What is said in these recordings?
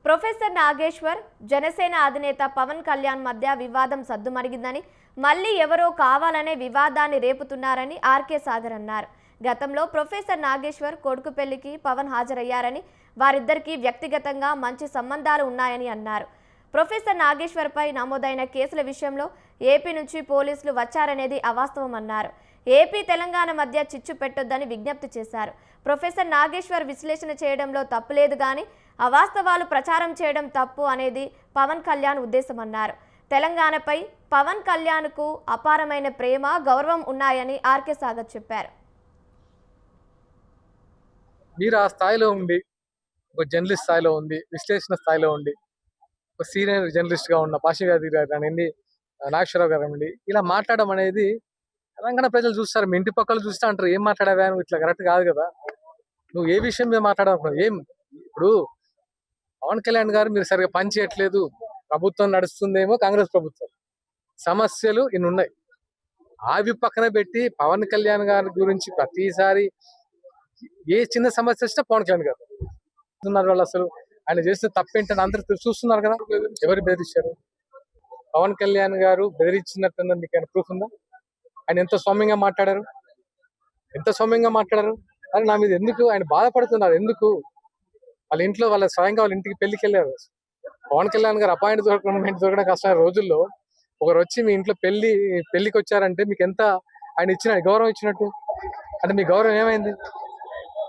Professor Nageshwar, Janasena అధినేత పవన్ కళ్యాణ్ మధ్య వివాదం సద్దుమణిగిందని, మళ్ళీ ఎవరో కావాలనే వివాదాన్ని రేపుతున్నారని ఆర్కే సాగర్ అన్నారు. గతంలో ప్రొఫెసర్ నాగేశ్వర్ కొడుకు పెళ్లికి పవన్ హాజరయ్యారని, వారిద్దరికీ వ్యక్తిగతంగా మంచి సంబంధాలు ఉన్నాయని అన్నారు. ప్రొఫెసర్ నాగేశ్వర్పై నమోదైన కేసుల విషయంలో ఏపీ నుంచి పోలీసులు వచ్చారనేది అవాస్తవమన్నారు. ఏపీ తెలంగాణ మధ్య చిచ్చు పెట్టొద్దని విజ్ఞప్తి చేశారు. ప్రొఫెసర్ నాగేశ్వర్ విశ్లేషణ చేయడంలో తప్పులేదు గాని అవాస్తవాలు ప్రచారం చేయడం తప్పు అనేది పవన్ కళ్యాణ్ ఉద్దేశమన్నారు. తెలంగాణపై పవన్ కళ్యాణ్కు అపారమైన ప్రేమ, గౌరవం ఉన్నాయని ఆర్కే సాగర్ చెప్పారు. మీరు ఆ స్థాయిలో ఉండి, ఒక జర్నలిస్ట్ స్థాయిలో ఉంది, విశ్లేషణ స్థాయిలో ఉండి, ఒక సీనియర్ జర్నలిస్ట్ గా ఉన్న పాషిగాది గారు కానివ్వండి, నాగేశ్వరరావు గారు అండి, ఇలా మాట్లాడడం అనేది తెలంగాణ ప్రజలు చూస్తారు. మీ ఇంటి పక్కలు చూస్తే అంటారు, ఏం మాట్లాడావా నువ్వు, ఇట్లా కరెక్ట్ కాదు కదా, నువ్వు ఏ విషయం మీద మాట్లాడాలనుకున్నావు, ఏం ఇప్పుడు పవన్ కళ్యాణ్ గారు మీరు సరిగా పని చేయట్లేదు, ప్రభుత్వం నడుస్తుందేమో కాంగ్రెస్ ప్రభుత్వం, సమస్యలు ఇన్ని ఉన్నాయి, అవి పక్కన పెట్టి పవన్ కళ్యాణ్ గారి గురించి ప్రతిసారి ఏ చిన్న సమస్య వచ్చినా పవన్ కళ్యాణ్ గారు ఉన్నారు. వాళ్ళు అసలు ఆయన చేసిన తప్పేంటని అందరూ చూస్తున్నారు కదా. ఎవరు బెదిరించారు? పవన్ కళ్యాణ్ గారు బెదిరించినట్టు మీకు ఆయన ప్రూఫ్ ఉందా? ఆయన ఎంత సౌమ్యంగా మాట్లాడారు, అని నా మీద ఎందుకు ఆయన బాధపడుతున్నారు? ఎందుకు? వాళ్ళ ఇంట్లో వాళ్ళ స్వయంగా వాళ్ళ ఇంటికి పెళ్లికి వెళ్ళారు. పవన్ కళ్యాణ్ గారు అపాయింట్ దొరకడం కష్టమైన రోజుల్లో ఒకరు వచ్చి మీ ఇంట్లో పెళ్లికి వచ్చారంటే మీకు ఎంత ఆయన ఇచ్చిన గౌరవం ఇచ్చినట్టు, అంటే మీ గౌరవం ఏమైంది?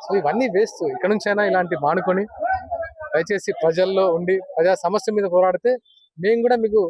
సో ఇవన్నీ వేస్ట్. ఇక్కడ నుంచి అయినా ఇలాంటి మానుకొని దయచేసి ప్రజల్లో ఉండి ప్రజా సమస్య మీద పోరాడితే మేము కూడా మీకు